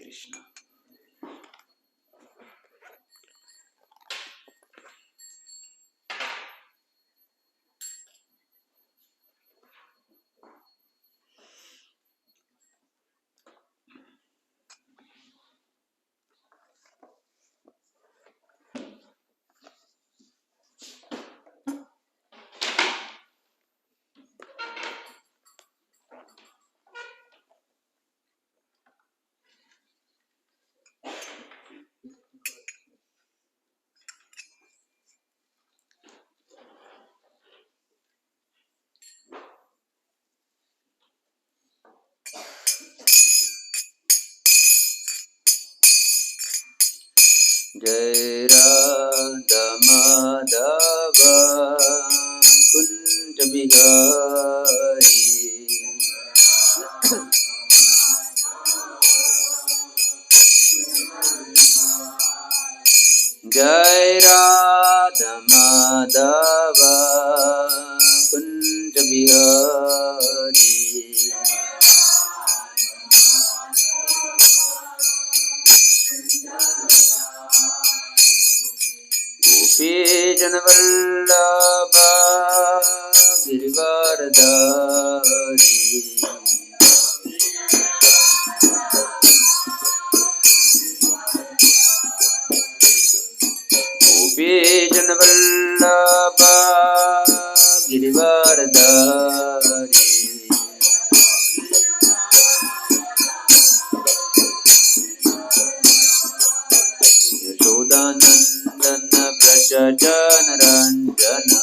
Krishna. Jai Radha Madhava Kunja Bihari Jai Radha Madhava Kunja Bihari Gopi Janavallabha Girivardhari Gopi Janavallabha Girivardhari Yashodanandana Prajajana Ranjana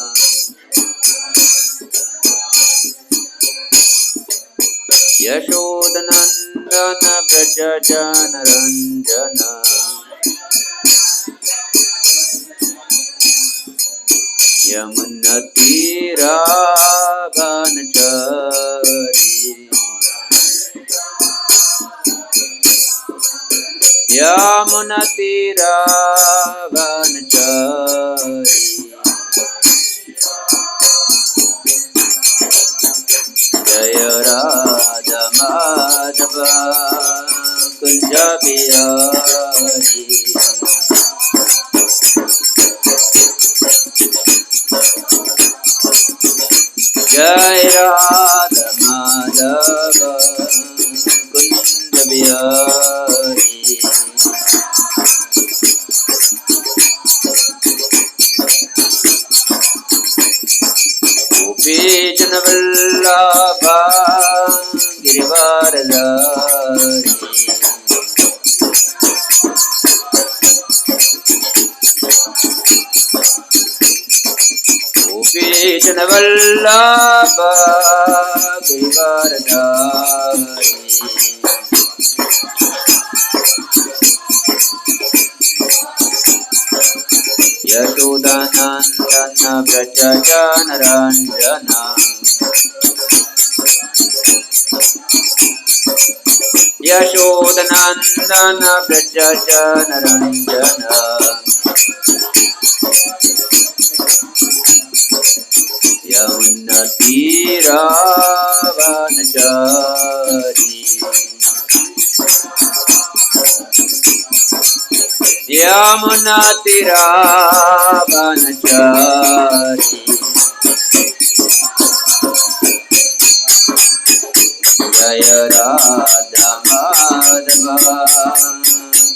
Yashodanandana Prajajana Ranjana Yamunatiravanachari Yamunatiravanachari Jaya Radha Madhava Kunja Bihari Jai Radha Madhava Kunja Bihari Gopi Janavallabha Girivardhari Gopi Janavallabha Girivardhari Yashodanandana Prajajana Ranjana Yashodanandana Prajajana Ranjana Yamunatiravanachari Yamunatiravanachari Jaya Radha Madhava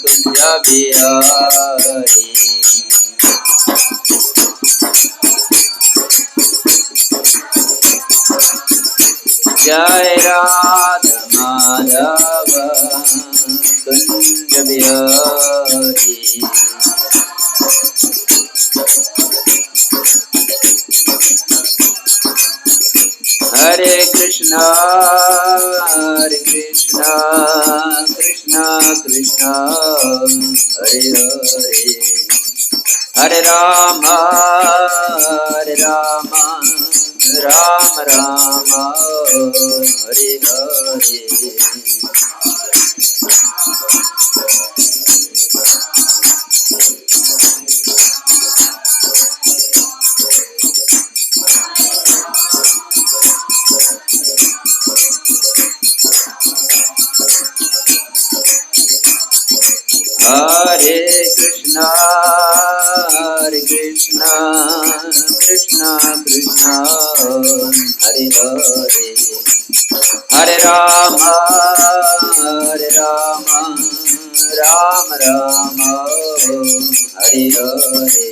Kunja Bihari Jai Radha Madhava Kunja Bihari Hare Krishna Krishna Krishna Hare Hare Hare Rama Rama Rama Hare Hare Hare Krishna, Hare Krishna, Krishna Krishna, Hare Hare, Hare Rama, Hare Rama, Rama Rama, Hare Hare.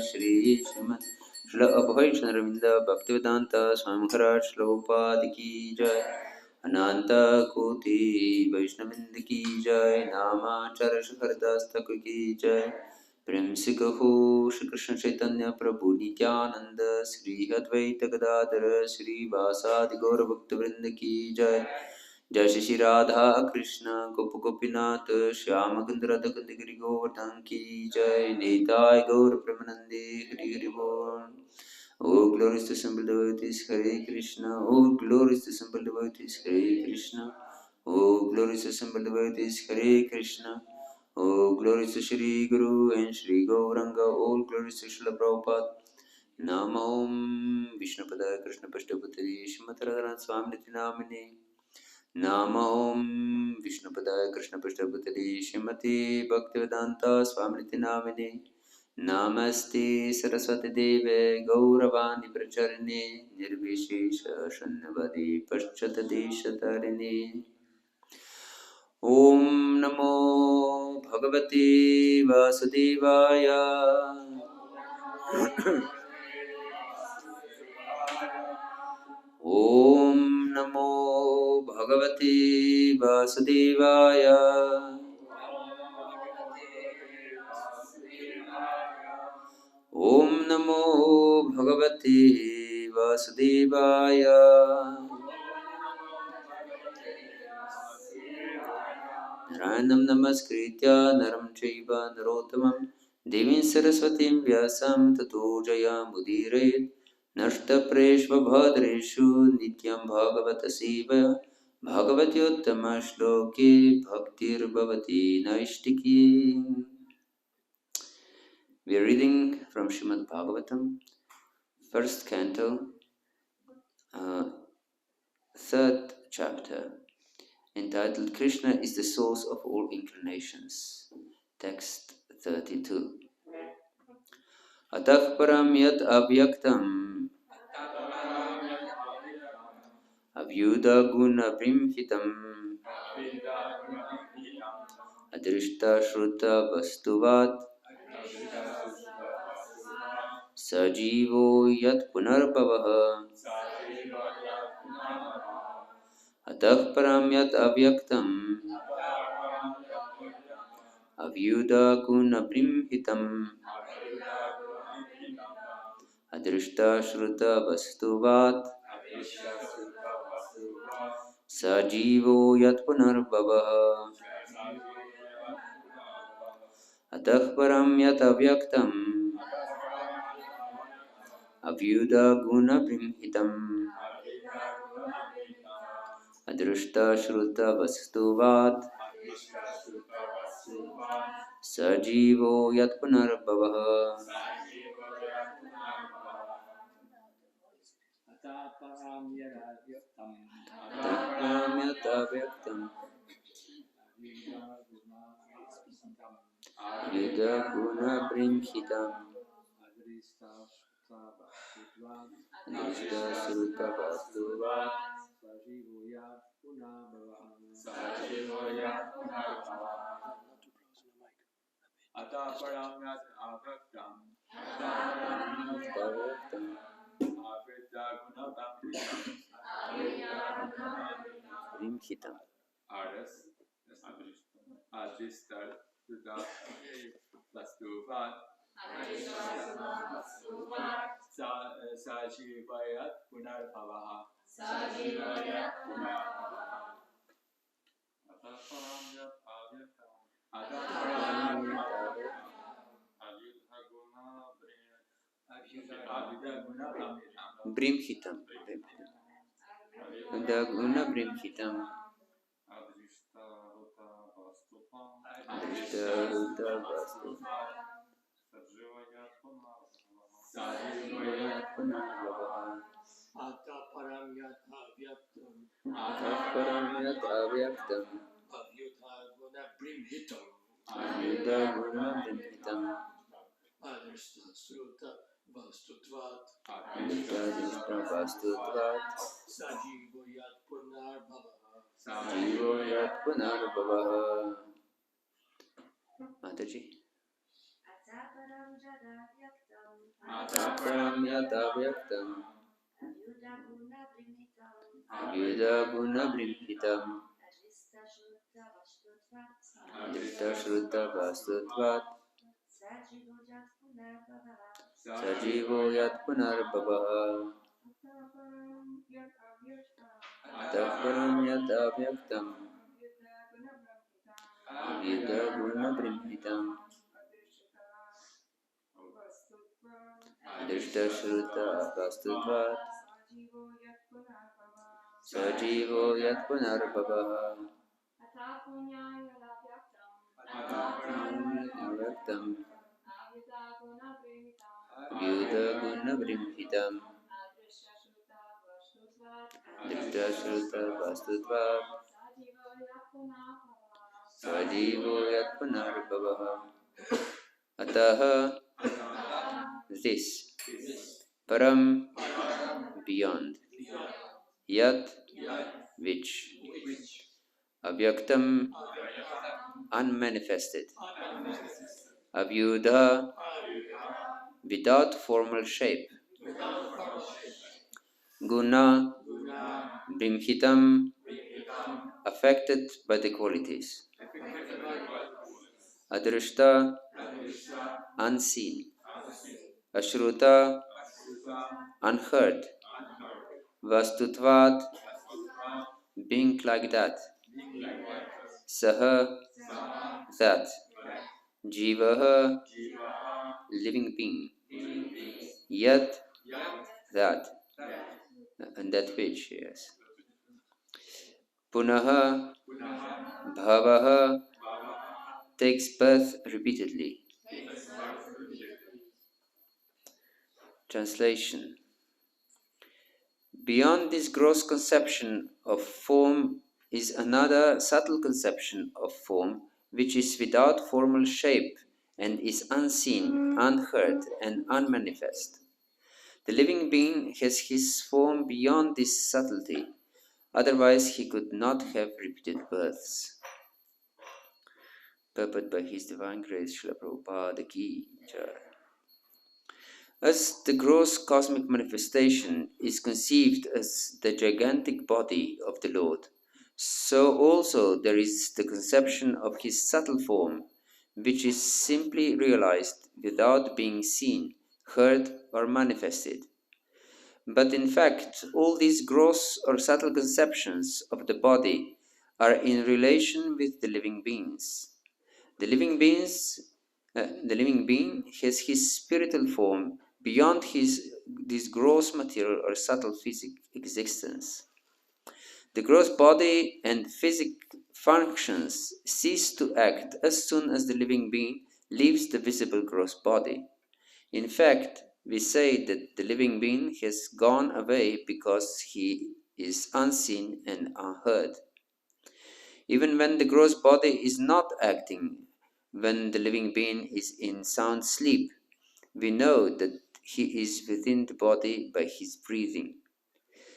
Shri Shrimad Shri Abhay चंद्रविंद Bhaktivedanta Swami Maharaj श्लोपाद की जय। अनंत कोटि वैष्णविंद की जय। नामाचार्य हरदास ठाकुर की जय। प्रेम से कहो श्री कृष्ण चैतन्य प्रभु नित्यानंद श्री अद्वैत गदाधर श्री वासादि गौर भक्त वृंद की जय। जय श्री राधा कृष्ण गोप गोपीनाथ श्याम कुंद राधा कुंद गिरि गोवर्धन की जय। निताय गौर प्रेमानंदे हरि हरि बोल। Oh glorious to simple devotees, Hare Krishna. Oh glorious to simple devotees, Hare Krishna. Oh glorious to simple devotees, Hare Krishna. Oh glorious to Shri Guru and Shri Gauranga. Oh glorious to Srila Prabhupada. Namo Vishnupadaya Krishna Pashtapatari Shrimati Radharani Swamiti Namini. Namo Vishnupadaya Krishna Pashtapatari Shrimati Bhaktivedanta Swamiti Namini. Namaste Saraswati Deve Gauravani Pracharine Nirvishesha Shannavadi Paschatadeshatarine. Om Namo Bhagavate Vasudevaya. Om Namo Bhagavate Vasudevaya. Om Namo Bhagavate Vasudevaya. Naranam Namaskritya Naram Chaiva Narottamam Devim Saraswatim Vyasam Tato Jayamudire Nashtapreshva Bhadreshu Nityam Bhagavata Sevaya Bhagavatyuttama Shloke Bhaktir Bhavati Naishtiki. We are reading from Srimad Bhagavatam, first canto, third chapter, entitled Krishna is the source of all incarnations. Text 32. Atah param yat avyaktam avyuda guna brimhitam adrishta shruta vastuvat sajivo yat punarbhavaha. Atah param yat avyaktam avyuda guna brimhitam adrishta shruta vastuvat sajivo yat punarbhavaha. Atah param yat avyaktam avyuda guna brimhitam adrishta shruta vastuvat sajivo yat punarbhavaha. Atah param yat avyaktam avyuda guna brimhitam adrishta shruta vastuvat sajivo yat punarbhavaha. Atah param yat avyaktam avyuda guna brimhitam adrishta shruta vastuvat sajivo yat punarbhavaha. Atah param yat avyaktam avyuda guna brimhitam Brimhitam. Daguna Brimhitam. Drishtaruta Vastu. Ataparam yat avyaktam. Avyuta guna brimhitam. Adrishta vastutvat. Adrishta vastutvat. Sajivo yat punar bhavaha. Mataji. Ataparam yat avyaktam. Avyuta guna brimhitam. Drishta shruta vastutvat. Sajivo yat punar bhavaha. Ataparam yat avyaktam. Avyuta guna brimhitam. Drishta shruta vastutvat. Sajivo yat punar bhavaha. Avyaktam. Avyuta guna brimhitam. Drishta shruta vastutvat. Sajivo yat punar bhavaha. Ataha, this, param, beyond, yat, which, avyaktam, unmanifested, avyudha, without formal shape, guna, brimhitam, affected by the qualities, adrishta, unseen, ashruta, unheard, vastutvat, being like that, saha, that, jivaha, living being, yat, that, and that which, yes. Punaha, bhavaha, takes birth repeatedly. Translation. Beyond this gross conception of form is another subtle conception of form which is without formal shape and is unseen, unheard, and unmanifest. The living being has his form beyond this subtlety, otherwise he could not have repeated births. Purport by His Divine Grace Srila Prabhupada Ki Jai. As the gross cosmic manifestation is conceived as the gigantic body of the Lord, so also there is the conception of his subtle form, which is simply realized without being seen, heard, or manifested. But in fact, all these gross or subtle conceptions of the body are in relation with the living beings. The living being has his spiritual form beyond this gross material or subtle physic existence. The gross body and physic functions cease to act as soon as the living being leaves the visible gross body. In fact, we say that the living being has gone away because he is unseen and unheard. Even when the gross body is not acting, when the living being is in sound sleep, we know that he is within the body by his breathing.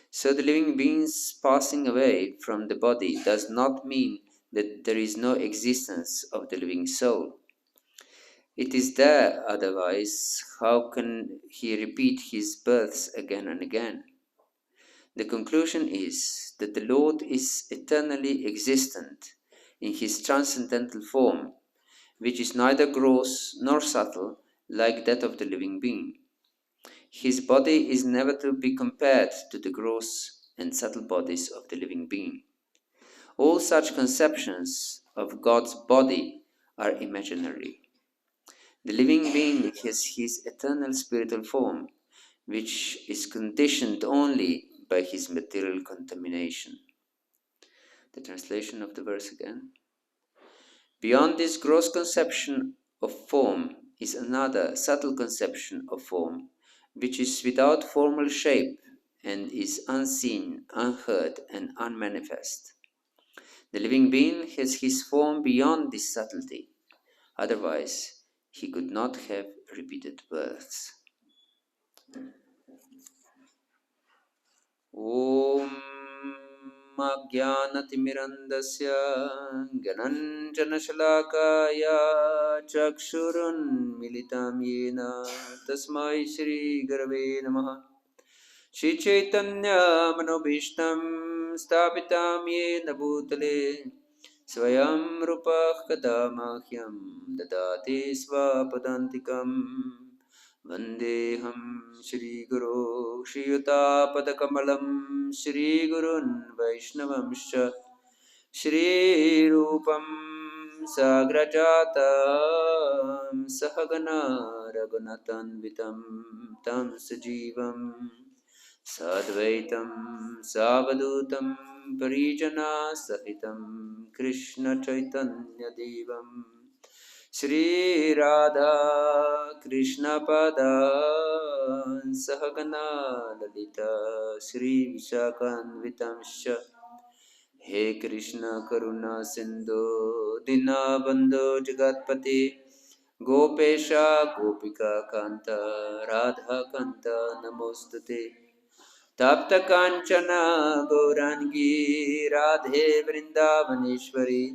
So the living being's passing away from the body does not mean that there is no existence of the living soul. It is there, otherwise, how can he repeat his births again and again? The conclusion is that the Lord is eternally existent in his transcendental form, which is neither gross nor subtle like that of the living being. His body is never to be compared to the gross and subtle bodies of the living being. All such conceptions of God's body are imaginary. The living being has his eternal spiritual form, which is conditioned only by his material contamination. The translation of the verse again. Beyond this gross conception of form is another subtle conception of form, which is without formal shape and is unseen, unheard, and unmanifest. The living being has his form beyond this subtlety, otherwise he could not have repeated births. ॐ अज्ञानतिमिरन्दस्य ज्ञानञ्जनशलाकाय चक्षुरुन्मिलितं येन तस्मै श्रीगुरवे नमः श्रीचैतन्यमनोभीष्टं स्थापितं येन भूतले स्वयं रूपः कदा मह्यं ददाति स्वपदान्तिकम् वन्देऽहं श्रीगुरो श्रीयुतापदकमलं श्रीगुरुन् वैष्णवंश्च श्रीरूपं साग्रजातं सहगना रघुनाथान्वितं तं सजीवं साद्वैतं सावधूतं परिजनसहितं कृष्णचैतन्यदेवम् श्रीराधा कृष्णपदान् सहगना ललिता श्रीविशाखान्वितांश्च हे कृष्ण करुणा सिन्धो दीनबन्धो जगत्पते गोपेश गोपिका कान्त राधाकान्त नमोऽस्तुते तप्तकाञ्चन गौराङ्गी राधे वृन्दावनेश्वरी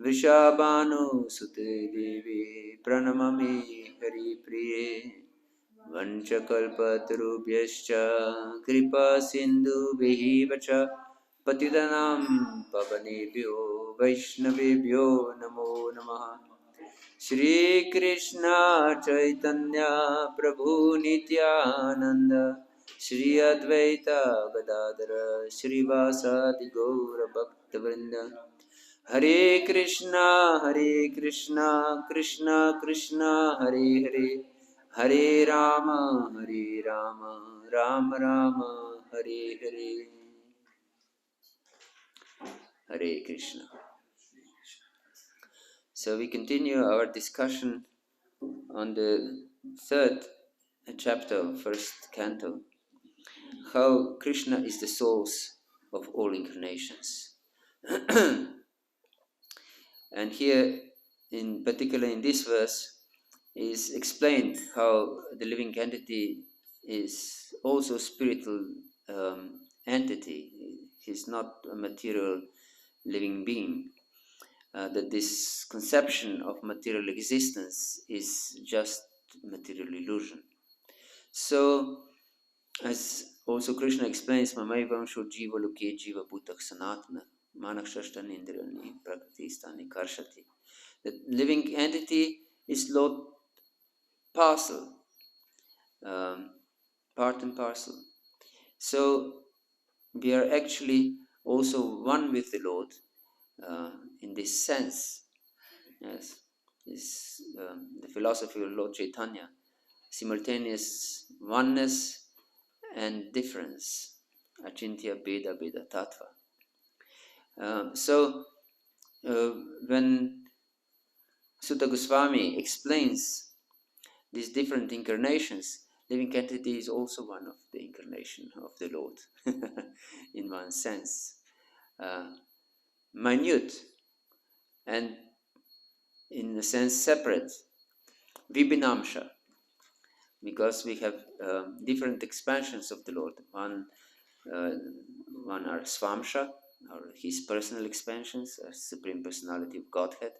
वृषभानुसुते देवी प्रणमामि हरिप्रिये वंशकल्पतरुभ्यश्च कृपासिन्धुभ्यः च पतितानां पावनेभ्यो वैष्णवेभ्यो नमो नमः श्रीकृष्ण चैतन्य प्रभु नित्यानन्द श्री अद्वैत गदाधर श्रीवासादि गौरभक्तवृन्द हरे Krishna Krishna Krishna Hare Hare Hare Ram Ram Ram Hare Hare Hare Krishna. So we continue our discussion on the third chapter of first canto, how Krishna is the source of all incarnations. And here, in particular in this verse, is explained how the living entity is also spiritual entity. He's not a material living being. That this conception of material existence is just material illusion. So, as also Krishna explains, Mamaivam Sho Jiva Loke Jiva Bhutak Sanatana Manakshashtan Indriyani Prakritistani Karshati. The living entity is Lord parcel, part and parcel. So, we are actually also one with the Lord in this sense. Yes, is the philosophy of Lord Chaitanya, simultaneous oneness and difference, achintya beda beda tattva. So when Sutta Goswami explains these different incarnations, living entity is also one of the incarnation of the Lord, in one sense, minute and in a sense separate, vibhinamsha, because we have different expansions of the Lord. One are Swamsha, or his personal expansions, as Supreme Personality of Godhead,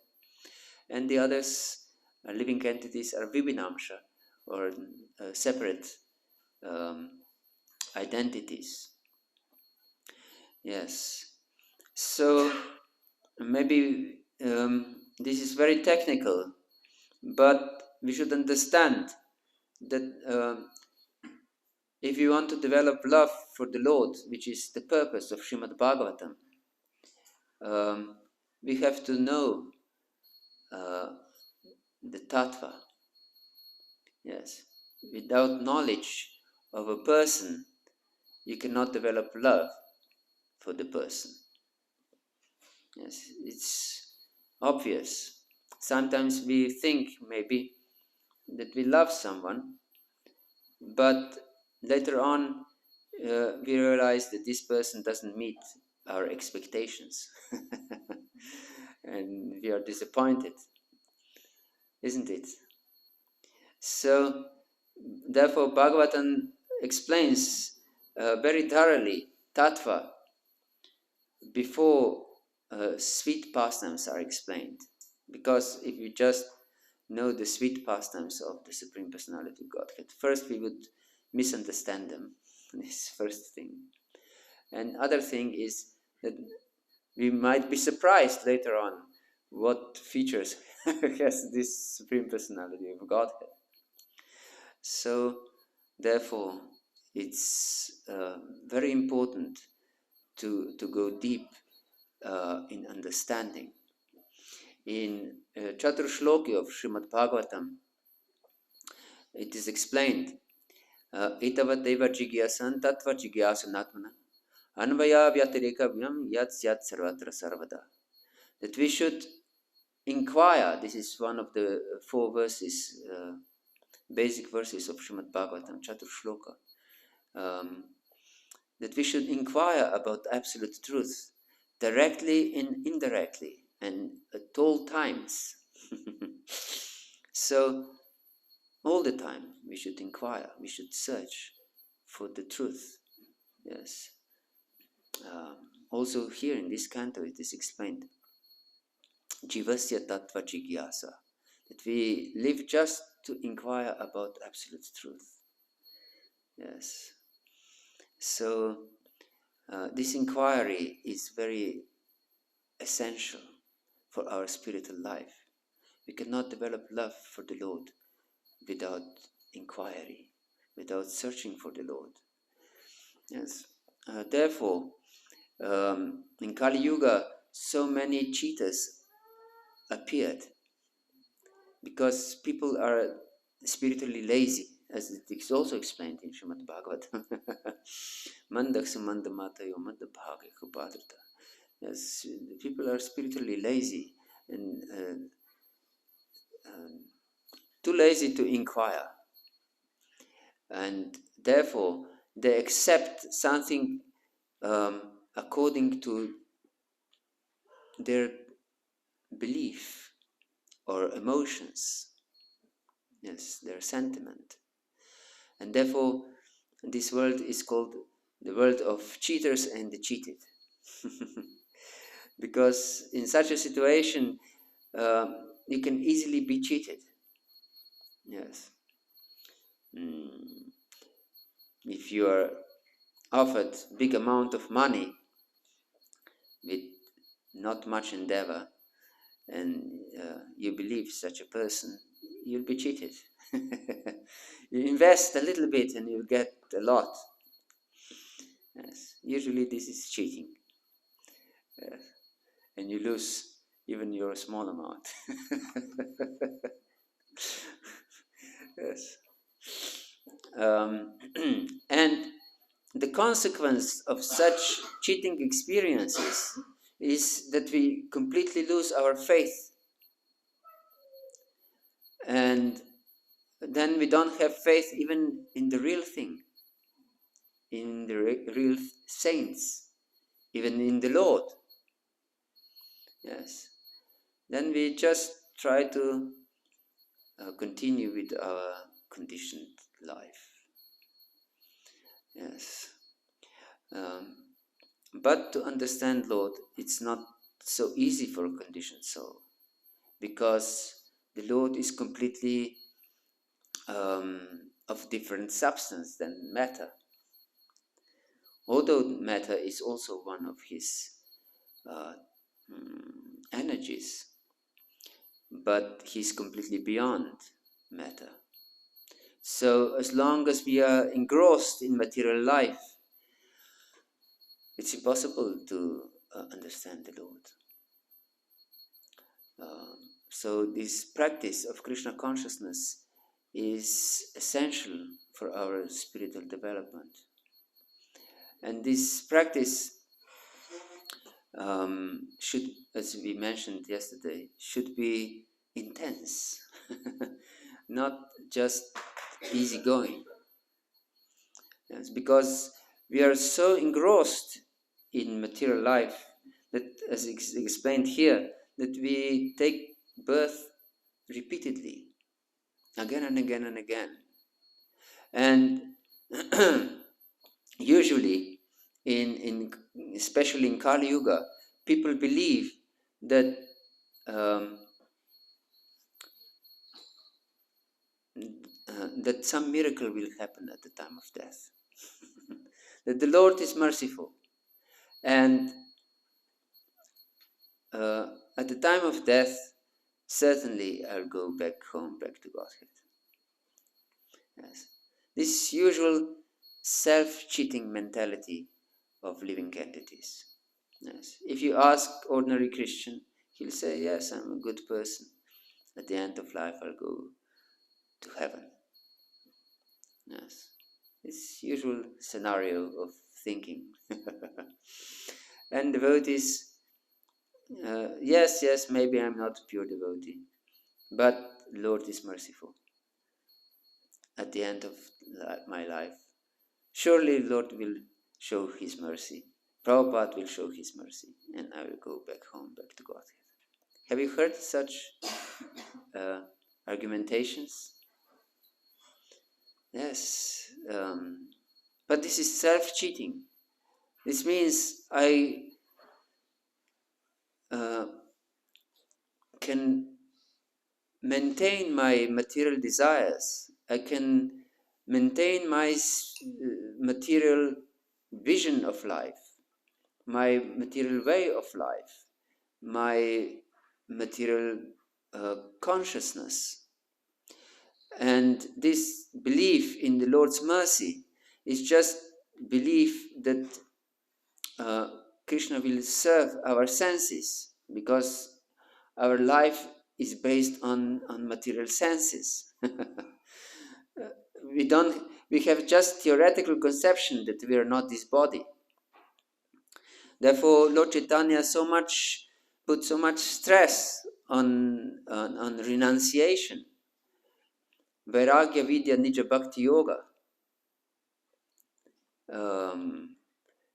and the others, living entities, are Vibhinamsha, or separate identities. Yes. So maybe this is very technical, but we should understand that if you want to develop love for the Lord, which is the purpose of Srimad Bhagavatam, we have to know the tattva. Yes. Without knowledge of a person, you cannot develop love for the person. Yes, it's obvious. Sometimes we think maybe that we love someone, but later on we realize that this person doesn't meet our expectations. And we are disappointed, isn't it? So, therefore, Bhagavatam explains very thoroughly tattva before sweet pastimes are explained. Because if you just know the sweet pastimes of the Supreme Personality of Godhead, first we would misunderstand them. This first thing. And other thing is that we might be surprised later on what features has this Supreme Personality of Godhead. So, therefore, it's very important to go deep in understanding. In Chatur Shloki of Srimad Bhagavatam, it is explained, Etavateva jigyasan tattva jigyasanatmana anvaya vyatirekavyam yat syat sarvatra sarvada. That we should inquire, this is one of the 4 verses, basic verses of Srimad Bhagavatam, Chatur Shloka, that we should inquire about absolute truth directly and indirectly and at all times. So, all the time we should inquire, we should search for the truth. Yes. Also here in this canto it is explained, Jivasya Tattva Jigyasa, that we live just to inquire about absolute truth. Yes. So this inquiry is very essential for our spiritual life. We cannot develop love for the Lord without inquiry, without searching for the Lord. Yes. Therefore, in Kali Yuga, so many cheaters appeared because people are spiritually lazy, as it is also explained in Srimad Bhagavatam. Mandaksa mandamatayo mandabhage kupadrata. Yes, people are spiritually lazy and too lazy to inquire. And therefore, they accept something according to their belief or emotions. Yes, their sentiment. And therefore, this world is called the world of cheaters and the cheated. Because in such a situation, you can easily be cheated. Yes. If you are offered big amount of money with not much endeavor, and you believe such a person, you'll be cheated. You invest a little bit and you'll get a lot. Yes. Usually this is cheating. Yes. And you lose even your small amount. Yes. And the consequence of such cheating experiences is that we completely lose our faith. And then we don't have faith even in the real thing, in the real saints, even in the Lord. Yes. Then we just try to continue with our conditioned life. Yes. But to understand Lord, it's not so easy for a conditioned soul, because the Lord is completely of different substance than matter. Although matter is also one of his energies, but he's completely beyond matter. So as long as we are engrossed in material life, it's impossible to understand the Lord. So this practice of Krishna consciousness is essential for our spiritual development. And this practice should, as we mentioned yesterday, should be intense, not just easygoing. Yes, because we are so engrossed in material life that, as explained here, that we take birth repeatedly, again and again and again. And usually, especially in Kali Yuga, people believe that that some miracle will happen at the time of death. That the Lord is merciful, and at the time of death, certainly I'll go back home, back to Godhead. Yes. This usual self-cheating mentality of living entities. Yes. If you ask ordinary Christian, he'll say, yes, I'm a good person. At the end of life, I'll go to heaven. Yes. This usual scenario of thinking. And devotees, yes, maybe I'm not a pure devotee, but Lord is merciful. At the end of my life, surely Lord will show His mercy. Prabhupada will show His mercy, and I will go back home, back to Godhead. Have you heard such argumentations? Yes, but this is self-cheating. This means I can maintain my material desires. I can maintain my material vision of life, my material way of life, my material consciousness. And this belief in the Lord's mercy is just belief that Krishna will serve our senses, because our life is based on material senses. We have just theoretical conception that we are not this body. Therefore, Lord Chaitanya put so much stress on renunciation, Vairagya Vidya Nija Bhakti Yoga.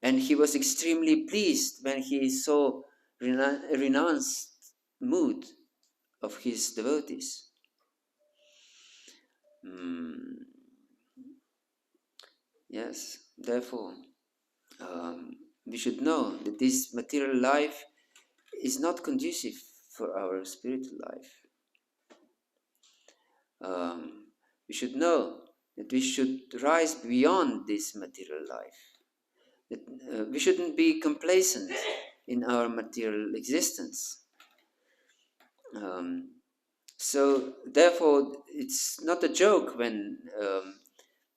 And he was extremely pleased when he saw renounced mood of his devotees. Yes, therefore, we should know that this material life is not conducive for our spiritual life. We should know that we should rise beyond this material life. That we shouldn't be complacent in our material existence. So, therefore, it's not a joke when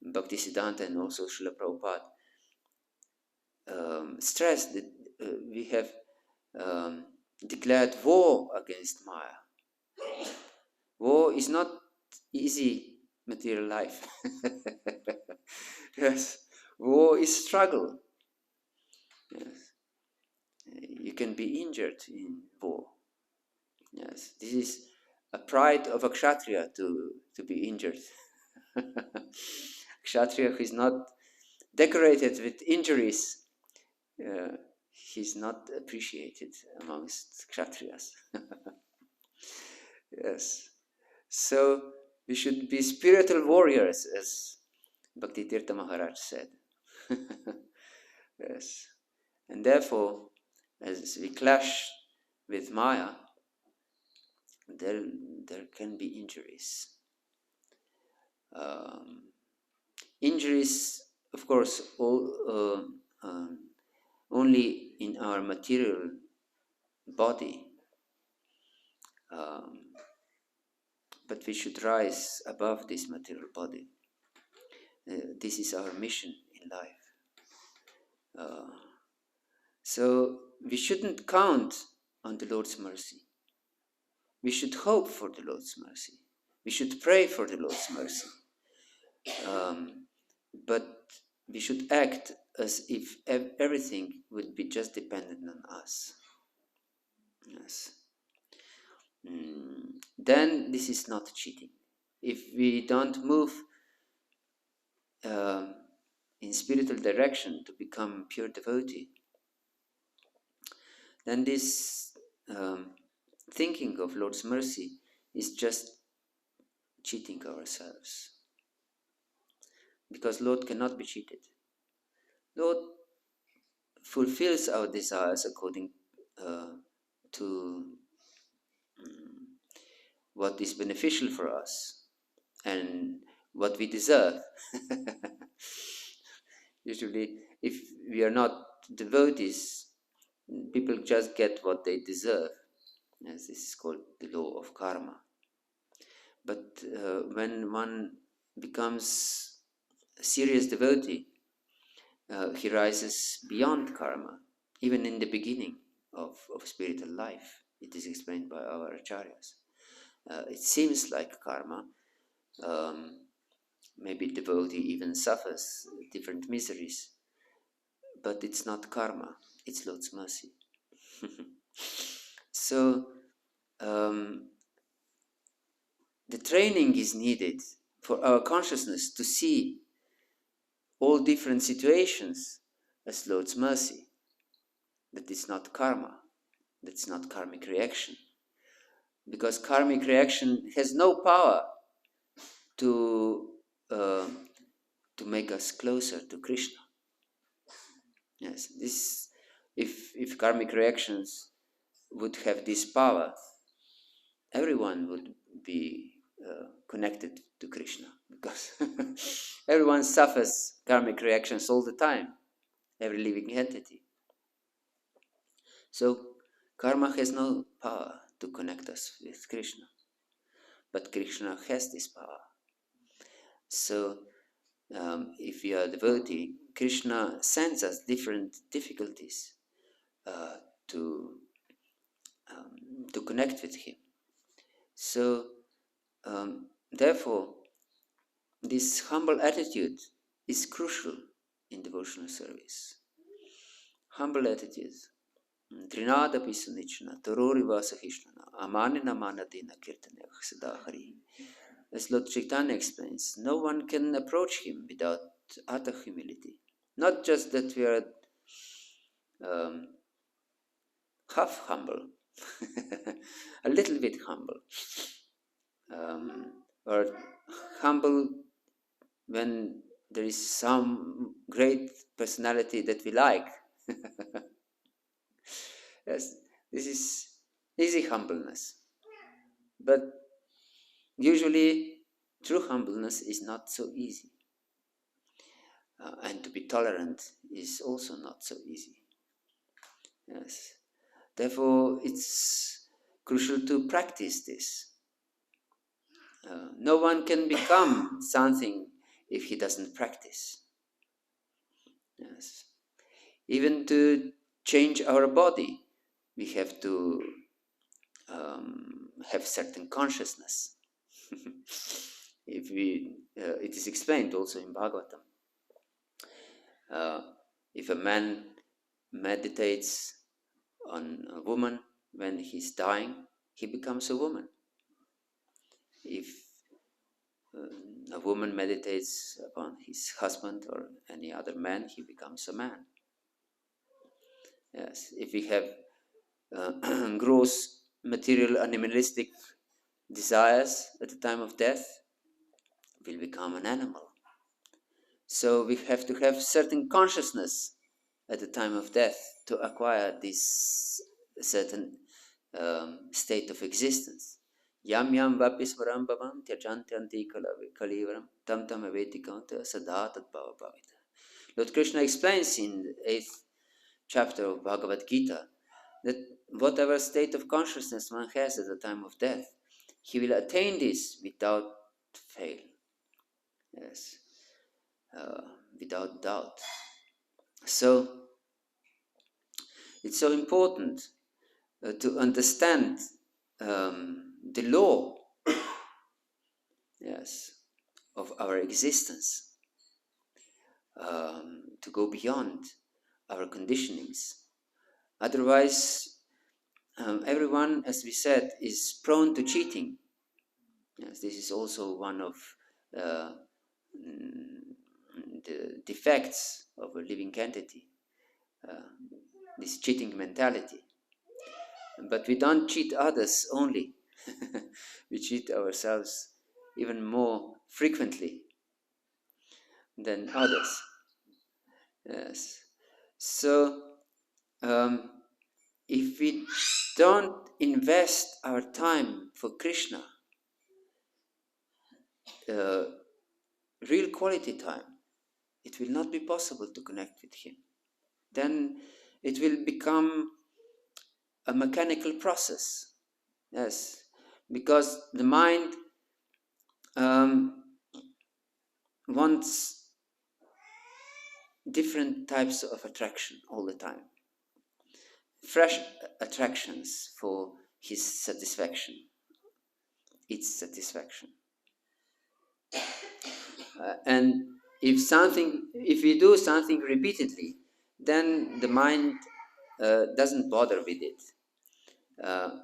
Bhaktisiddhanta and also Srila Prabhupada stressed that we have declared war against Maya. War is not easy material life. Yes, war is struggle. Yes, you can be injured in war. Yes, this is a pride of a kshatriya to be injured. Kshatriya who is not decorated with injuries, he's not appreciated amongst kshatriyas. Yes. So we should be spiritual warriors, as Bhakti Tirtha Maharaj said. Yes. And therefore, as we clash with Maya, there can be injuries. Injuries, of course, only in our material body. But we should rise above this material body. This is our mission in life. So we shouldn't count on the Lord's mercy. We should hope for the Lord's mercy. We should pray for the Lord's mercy, but we should act as if everything would be just dependent on us. Yes. Then this is not cheating. If we don't move in spiritual direction to become pure devotee, then this thinking of Lord's mercy is just cheating ourselves. Because Lord cannot be cheated. Lord fulfills our desires according to what is beneficial for us and what we deserve. Usually, if we are not devotees, people just get what they deserve. Yes, this is called the law of karma. But when one becomes a serious devotee, he rises beyond karma, even in the beginning of spiritual life. It is explained by our acharyas. It seems like karma. Maybe devotee even suffers different miseries, but it's not karma, it's Lord's mercy. So, the training is needed for our consciousness to see all different situations as Lord's mercy. That is not karma, that's not karmic reaction. Because karmic reaction has no power to make us closer to Krishna. Yes, this if karmic reactions would have this power, everyone would be connected to Krishna, because everyone suffers karmic reactions all the time, every living entity. So karma has no power to connect us with Krishna, but Krishna has this power. So if we are devotee, Krishna sends us different difficulties to connect with him. So therefore, this humble attitude is crucial in devotional service. Humble attitude. Trinada pisunichna, torori vasahishna, amanina manadina kirtaneh sadahari. As Lord Chaitanya explains, no one can approach him without utter humility. Not just that we are half humble, a little bit humble, or humble when there is some great personality that we like. Yes, this is easy humbleness. But usually, true humbleness is not so easy. And to be tolerant is also not so easy. Yes. Therefore, it's crucial to practice this. No one can become something if he doesn't practice. Yes. Even to change our body, we have to have certain consciousness. It is explained also in Bhagavatam. If a man meditates on a woman when he's dying, he becomes a woman. If a woman meditates upon his husband or any other man, he becomes a man. Yes, if we have gross material animalistic desires at the time of death, we'll become an animal. So we have to have certain consciousness at the time of death to acquire this certain state of existence. Yam yam vapisvaram bhavam tyajantyanti kalivaram tam tam avetikanta sada tat bhava bhavita. Lord Krishna explains in the 8th chapter of Bhagavad Gita that whatever state of consciousness one has at the time of death, he will attain this without fail. Yes, without doubt. So it's so important to understand the law yes, of our existence, to go beyond our conditionings. Otherwise, everyone, as we said, is prone to cheating. Yes, this is also one of uh, the defects of a living entity, uh, this cheating mentality. But we don't cheat others only, we cheat ourselves even more frequently than others. Yes. So, um, if we don't invest our time for Krishna, uh, real quality time, it will not be possible to connect with Him. Then it will become a mechanical process. Yes, because the mind um, wants different types of attraction all the time. Fresh attractions for his satisfaction, its satisfaction. And if we do something repeatedly, then the mind doesn't bother with it,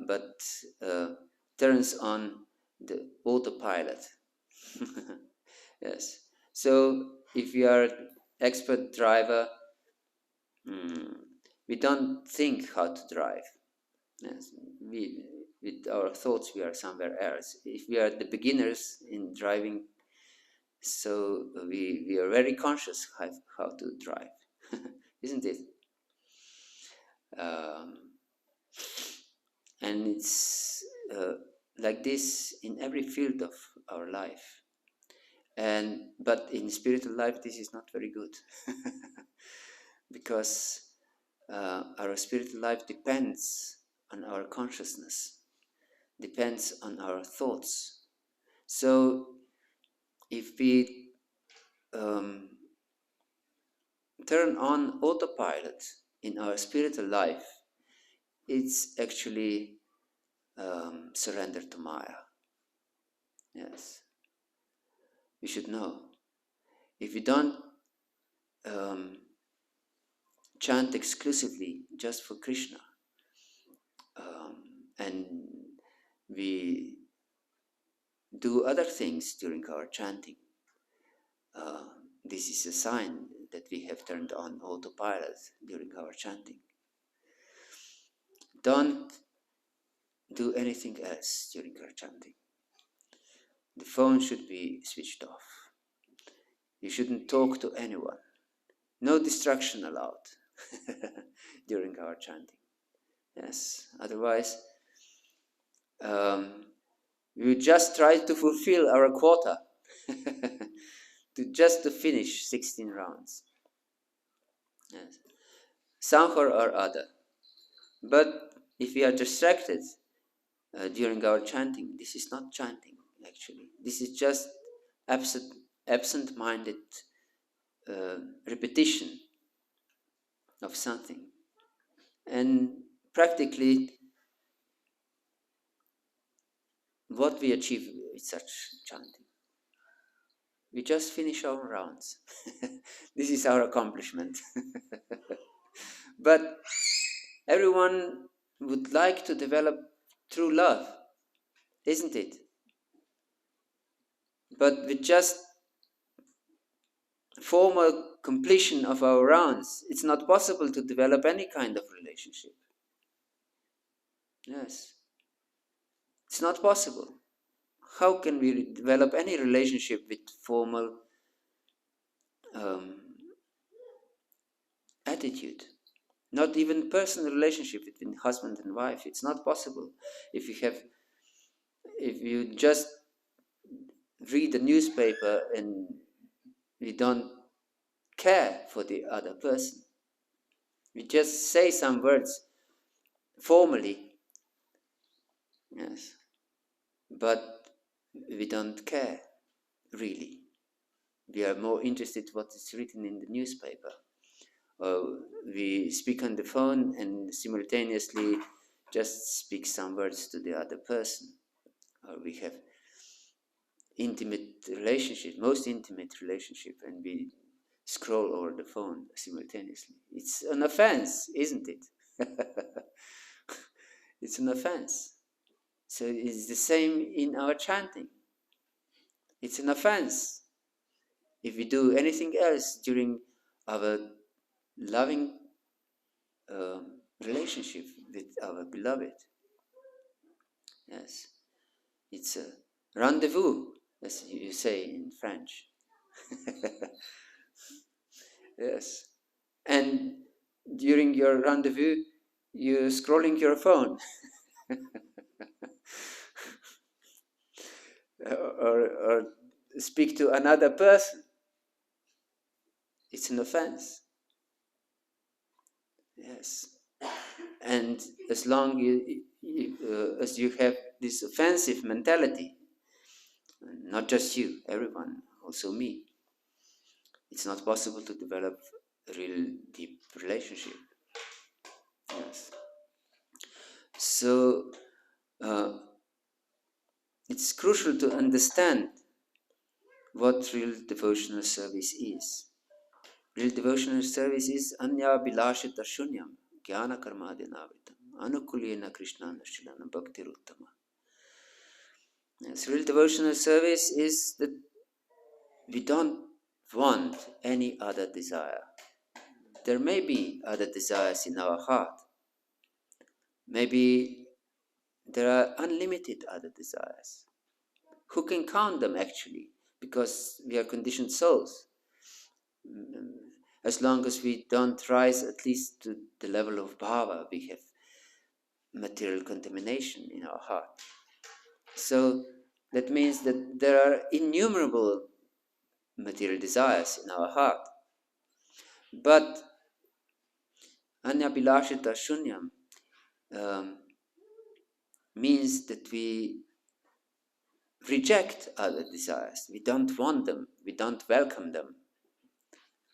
but turns on the autopilot. Yes. So if you are expert driver, we don't think how to drive. Yes. With our thoughts, we are somewhere else. If we are the beginners in driving, so we are very conscious how to drive, isn't it? Um, and it's like this in every field of our life. But in spiritual life, this is not very good, because our spiritual life depends on our consciousness, depends on our thoughts. So if we turn on autopilot in our spiritual life, it's actually surrender to Maya. Yes, we should know. If we don't chant exclusively just for Krishna, and we do other things during our chanting, this is a sign that we have turned on autopilot during our chanting. Don't do anything else during our chanting. The phone should be switched off. You shouldn't talk to anyone. No distraction allowed during our chanting. Yes, otherwise we would just try to fulfill our quota to finish 16 rounds. Yes. Somehow or other. But if we are distracted during our chanting, this is not chanting actually. This is just absent-minded repetition of something. And practically, what we achieve with such chanting, we just finish our rounds. This is our accomplishment. But everyone would like to develop true love, isn't it? But with just formal completion of our rounds, it's not possible to develop any kind of relationship. Yes. It's not possible. How can we develop any relationship with formal attitude? Not even personal relationship between husband and wife. It's not possible. If you just read the newspaper and you don't care for the other person, we just say some words formally, yes, but we don't care really. We are more interested in what is written in the newspaper. We speak on the phone and simultaneously just speak some words to the other person. Or we have intimate relationship, most intimate relationship, and we scroll over the phone simultaneously. It's an offense, isn't it? It's an offense. So it's the same in our chanting. It's an offense if we do anything else during our loving relationship with our beloved. Yes, it's a rendezvous, as you say in French. Yes, and during your rendezvous, you're scrolling your phone, or speak to another person. It's an offense. Yes, and as long as you have this offensive mentality, not just you, everyone, also me, it's not possible to develop a real deep relationship. Yes. So it's crucial to understand what real devotional service is. Real devotional service is anya bilashita shunyam jnana karmadinavitam anukulena krishna nashilana bhakti uttama. Yes, real devotional service is that we don't want any other desire. There may be other desires in our heart. Maybe there are unlimited other desires. Who can count them actually? Because we are conditioned souls. As long as we don't rise at least to the level of bhava, we have material contamination in our heart. So that means that there are innumerable material desires in our heart. But anyabhilashita shunyam means that we reject other desires. We don't want them. We don't welcome them.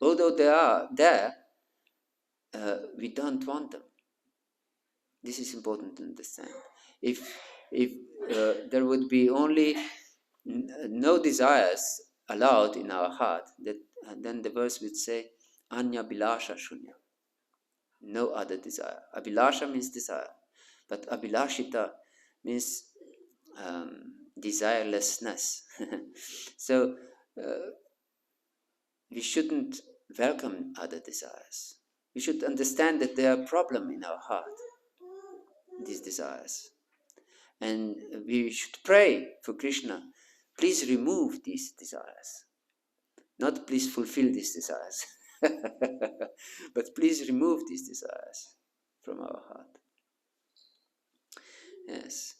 Although they are there, we don't want them. This is important to understand. If there would be only no desires allowed in our heart, then the verse would say, Anya Bilasha Shunya. No other desire. Abhilasha means desire. But Abhilashita means desirelessness. So we shouldn't welcome other desires. We should understand that they are a problem in our heart, these desires. And we should pray for Krishna, please remove these desires. Not please fulfill these desires, but please remove these desires from our heart. Yes.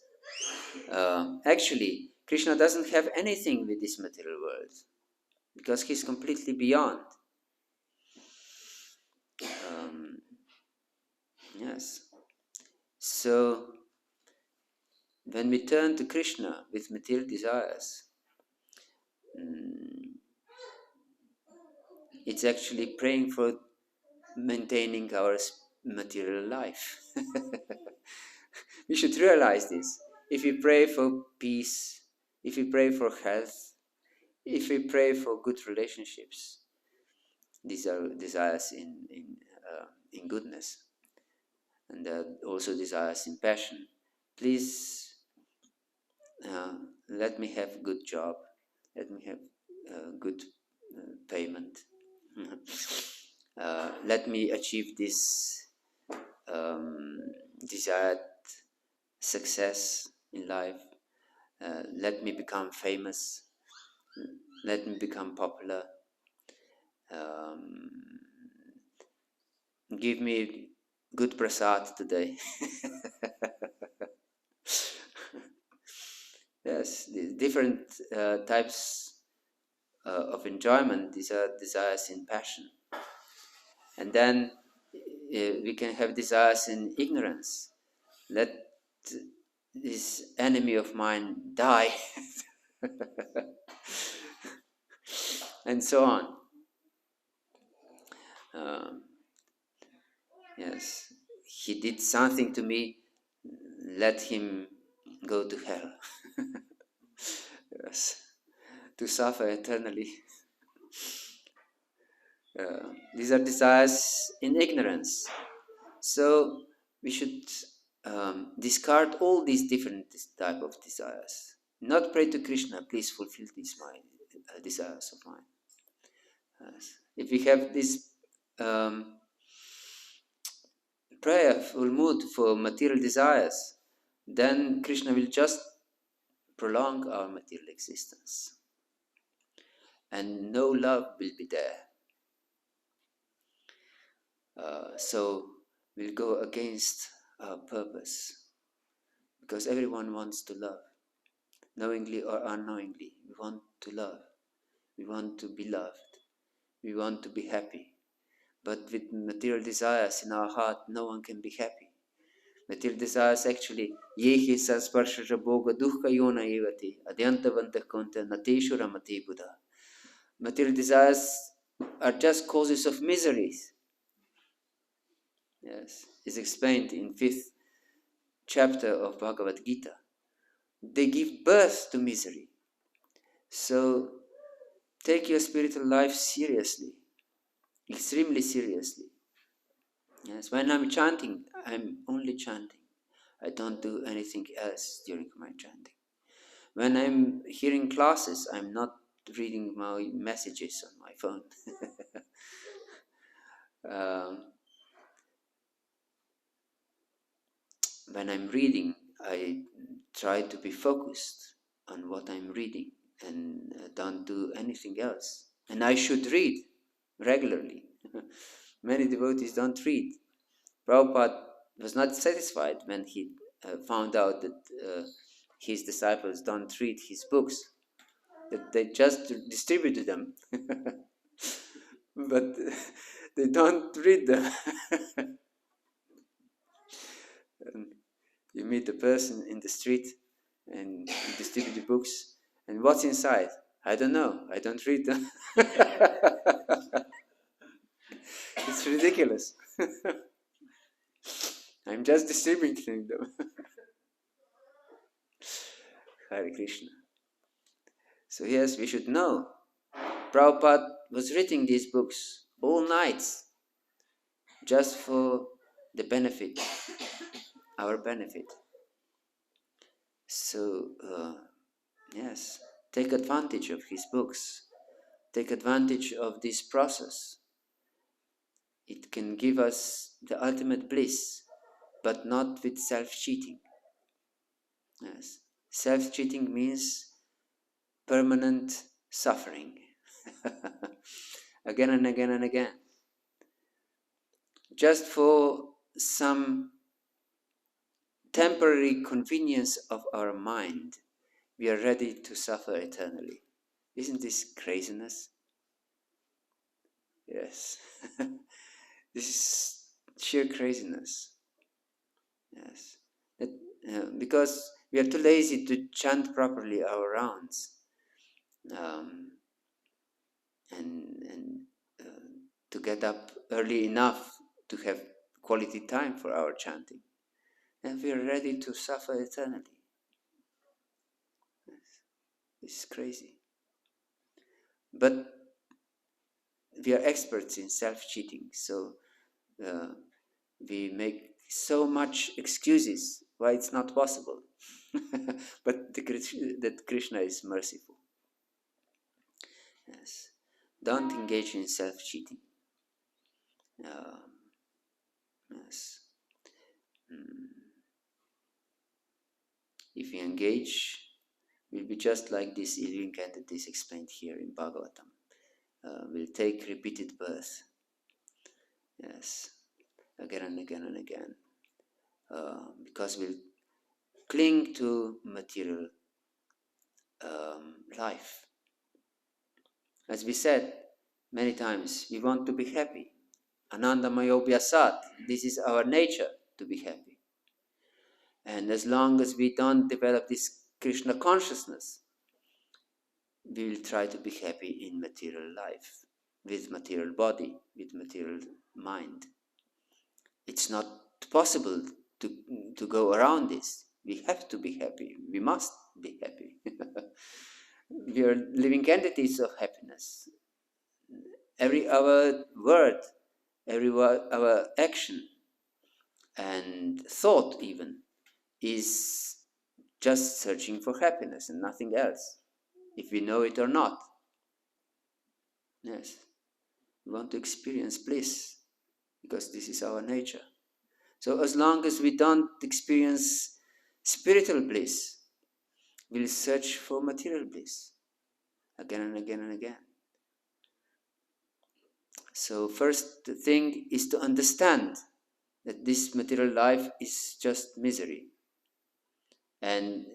Actually, Krishna doesn't have anything with this material world because he's completely beyond. Yes. So, when we turn to Krishna with material desires, it's actually praying for maintaining our material life. We should realize this. If we pray for peace, if we pray for health, if we pray for good relationships, these are desires in goodness, and also desires in passion. Please let me have a good job. Let me have good payment. Let me achieve this desired success in life. Let me become famous. Let me become popular. Give me good prasad today. Yes, the different types of enjoyment. These are desires in passion. And then we can have desires in ignorance. Let this enemy of mine die. And so on. Yes, he did something to me, let him go to hell. Yes. to suffer eternally. These are desires in ignorance. So we should discard all these different type of desires. Not pray to Krishna, please fulfill these desires of mine. Yes. If we have this prayerful mood for material desires, then Krishna will just prolong our material existence. And no love will be there. So we'll go against our purpose. Because everyone wants to love. Knowingly or unknowingly, we want to love. We want to be loved. We want to be happy. But with material desires in our heart, no one can be happy. Material desires actually, yehi sasparsha bhoga dukkha yona evati adyantavantah konta nateshu ramati buddha. Material desires are just causes of miseries. Yes, it's explained in 5th chapter of Bhagavad Gita. They give birth to misery. So take your spiritual life seriously, extremely seriously. Yes, when I'm chanting, I'm only chanting. I don't do anything else during my chanting. When I'm hearing classes, I'm not reading my messages on my phone. When I'm reading, I try to be focused on what I'm reading and don't do anything else. And I should read regularly. Many devotees don't read. Prabhupada was not satisfied when he found out that his disciples don't read his books, that they just distributed them, but they don't read them. You meet a person in the street and you distribute the books, and what's inside? I don't know, I don't read them. It's ridiculous. I'm just distributing them. Hare Krishna. So yes, we should know. Prabhupada was reading these books all nights just for the benefit, our benefit. So yes, take advantage of his books. Take advantage of this process. It can give us the ultimate bliss, but not with self-cheating. Yes. Self-cheating means permanent suffering. Again and again and again. Just for some temporary convenience of our mind, we are ready to suffer eternally. Isn't this craziness? Yes. This is sheer craziness. Yes. Because we are too lazy to chant properly our rounds. And to get up early enough to have quality time for our chanting. And we are ready to suffer eternally. Yes. It's crazy. But we are experts in self-cheating, so we make so much excuses why it's not possible. But that Krishna is merciful. Yes. Don't engage in self-cheating. Yes. If we engage, we'll be just like this living entities explained here in Bhagavatam. We'll take repeated birth. Yes. Again and again and again. Because we'll cling to material life. As we said many times, we want to be happy. Anandamayo vyasat. This is our nature, to be happy. And as long as we don't develop this Krishna consciousness, we will try to be happy in material life, with material body, with material mind. It's not possible to go around this. We have to be happy. We must be happy. We are living entities of happiness. Every our word, our action and thought even is just searching for happiness and nothing else, if we know it or not. Yes, we want to experience bliss because this is our nature. So as long as we don't experience spiritual bliss, we'll search for material bliss again and again and again. So first thing is to understand that this material life is just misery and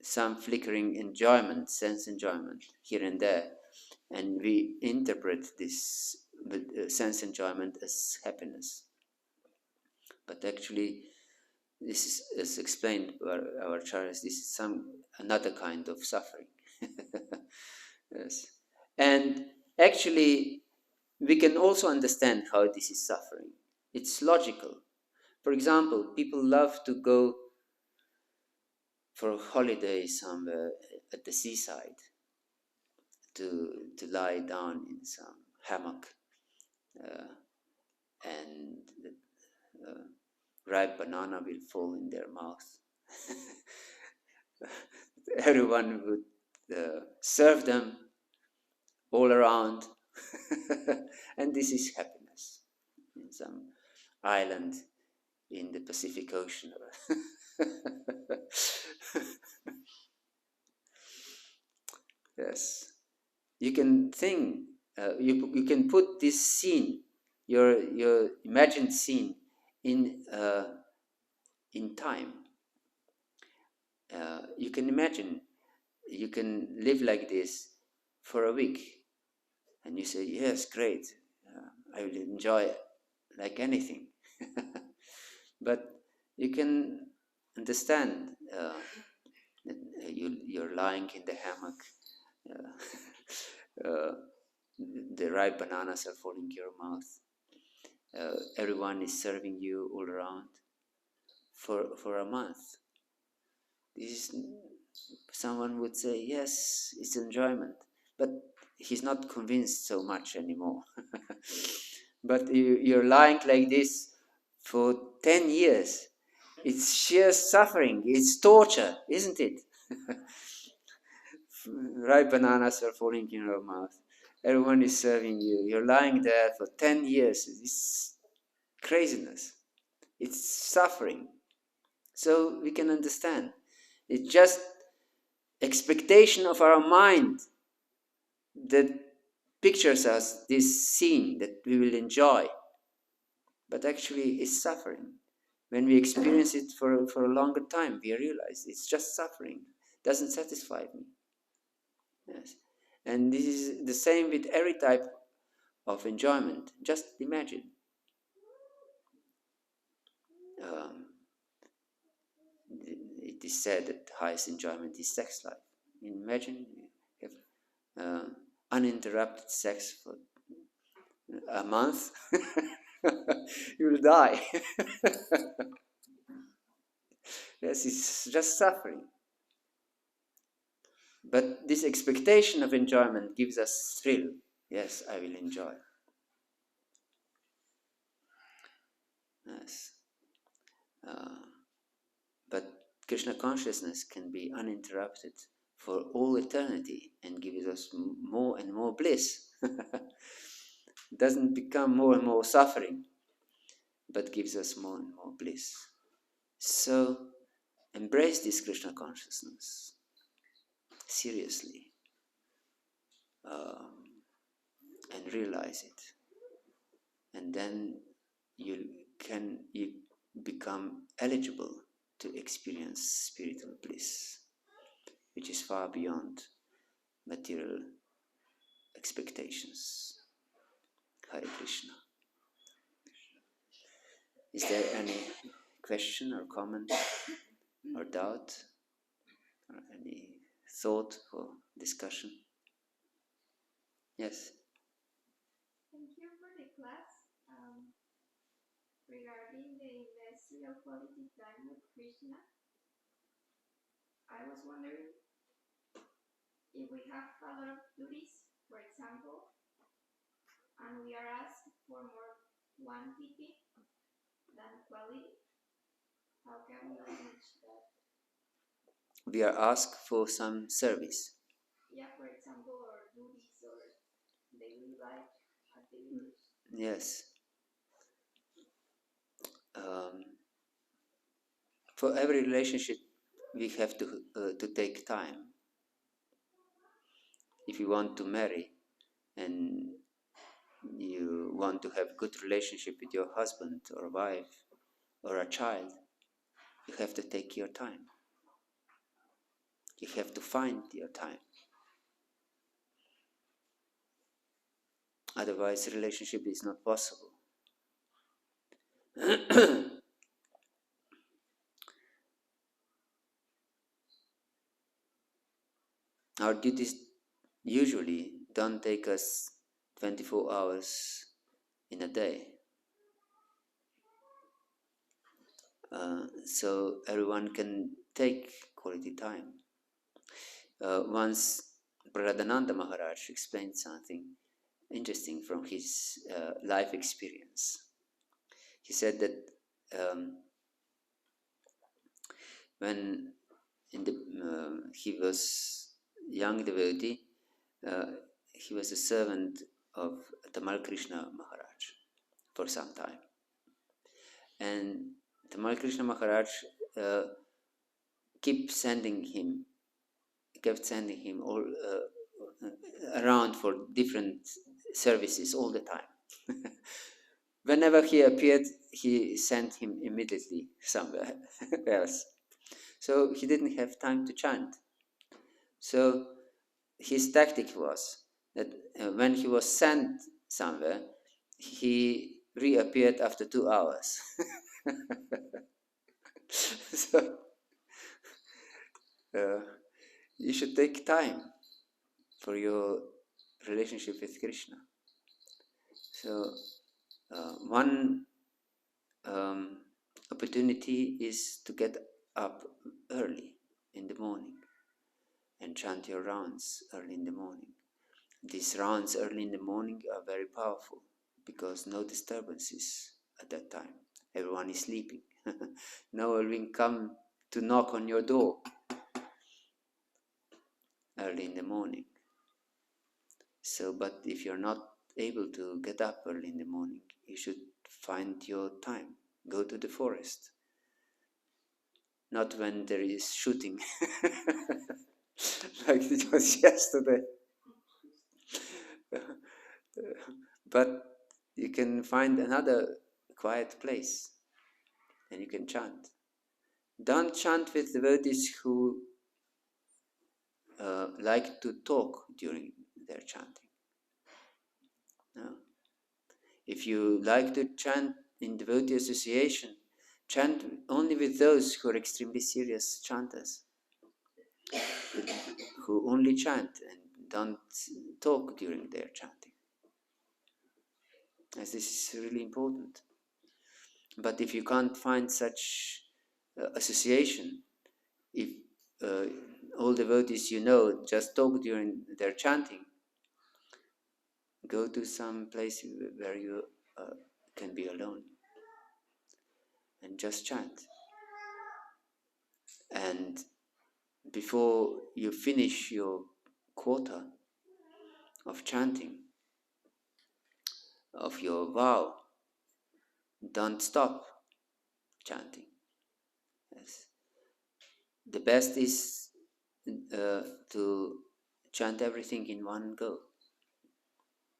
some flickering enjoyment, sense enjoyment here and there. And we interpret this sense enjoyment as happiness. But actually, this is, as explained by our acharyas, this is another kind of suffering. Yes. And actually, we can also understand how this is suffering. It's logical. For example, people love to go for a holiday somewhere at the seaside, to lie down in some hammock, and the ripe banana will fall in their mouth. Everyone would serve them all around, and this is happiness in some island in the Pacific Ocean. Yes, you can think, you can put this scene, your imagined scene, in time. You can imagine you can live like this for a week, and you say, yes, great, I will enjoy it like anything. But you can understand that you're lying in the hammock, the ripe bananas are falling in your mouth, everyone is serving you all around for a month. This is, someone would say, yes, it's enjoyment, but he's not convinced so much anymore. But you're lying like this for 10 years. It's sheer suffering, it's torture, isn't it? Ripe bananas are falling in your mouth. Everyone is serving you. You're lying there for 10 years. It's craziness. It's suffering. So we can understand. It's just expectation of our mind that pictures us this scene that we will enjoy. But actually it's suffering. When we experience it for a longer time, we realize it's just suffering. It doesn't satisfy me. Yes. And this is the same with every type of enjoyment. Just imagine. It is said that the highest enjoyment is sex life. Imagine you have uninterrupted sex for a month. You will die. Yes, it's just suffering. But this expectation of enjoyment gives us thrill. Yes, I will enjoy. Yes. But Krishna consciousness can be uninterrupted for all eternity and gives us more and more bliss. Doesn't become more and more suffering, but gives us more and more bliss. So embrace this Krishna consciousness seriously, and realize it. And then you become eligible to experience spiritual bliss, which is far beyond material expectations. Hare Krishna. Is there any question or comment or doubt or any thought for discussion? Yes. Thank you for the class. Regarding the investment of quality time with Krishna, I was wondering if we have a lot of duties, for example, and we are asked for more quantity than quality, how can we manage that? We are asked for some service. Yeah, for example, or duties or daily life activities. Yes. For every relationship, we have to take time. If you want to marry and you want to have good relationship with your husband or wife or a child, you have to take your time. You have to find your time. Otherwise, the relationship is not possible. Our duties usually don't take us 24 hours in a day. So everyone can take quality time. Once Pradananda Maharaj explained something interesting from his life experience. He said that when he was young devotee, he was a servant of Tamal Krishna Maharaj for some time. And Tamal Krishna Maharaj kept sending him all around for different services all the time. Whenever he appeared, he sent him immediately somewhere else. So he didn't have time to chant. So his tactic was that when he was sent somewhere, he reappeared after 2 hours. So you should take time for your relationship with Krishna. So one opportunity is to get up early in the morning and chant your rounds early in the morning. These rounds early in the morning are very powerful because no disturbances at that time. Everyone is sleeping. No one will come to knock on your door early in the morning. So, but if you're not able to get up early in the morning, you should find your time. Go to the forest. Not when there is shooting, like it was yesterday. But you can find another quiet place and you can chant. Don't chant with devotees who like to talk during their chanting. No. If you like to chant in devotee association, chant only with those who are extremely serious chanters, who only chant and don't talk during their chanting. As this is really important. But if you can't find such association, if all devotees you know just talk during their chanting, go to some place where you can be alone and just chant. And before you finish your quota of chanting, of your vow, don't stop chanting. Yes. The best is to chant everything in one go.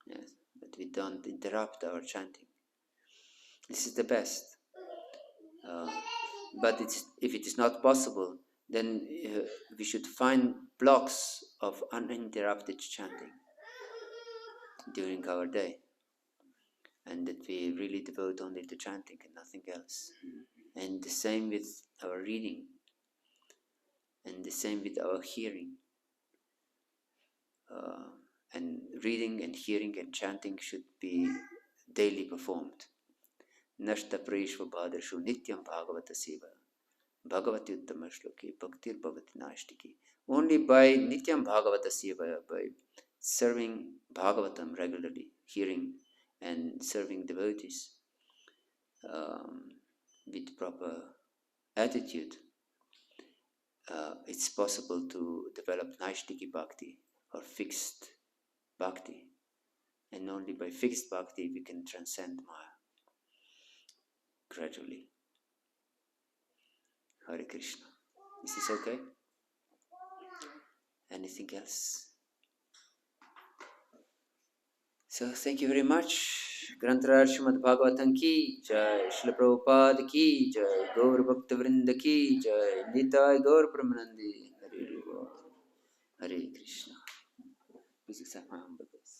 Yes, but we don't interrupt our chanting. This is the best. But if it is not possible, then we should find blocks of uninterrupted chanting during our day, and that we really devote only to chanting and nothing else. And the same with our reading, and the same with our hearing. And reading and hearing and chanting should be daily performed. Nashta Preshva Bhadashu Nityam Bhagavata Seva. Bhagavati Uttama Shloki, Bhaktir Bhavati Nashtiki. Only by Nityam Bhagavata Sevaya, by serving Bhagavatam regularly, hearing and serving devotees with proper attitude, it's possible to develop Naishtiki Bhakti or fixed Bhakti. And only by fixed Bhakti we can transcend Maya gradually. Hare Krishna. Is this okay? Anything else? So thank you very much. Grantaraj Srimad Bhagavatam ki jai, Srila Prabhupada ki jai, Gaur Bhakta Vrinda ki jai, Nitai Gaur Pramanandi. Hare Krishna. Please accept my humble thanks.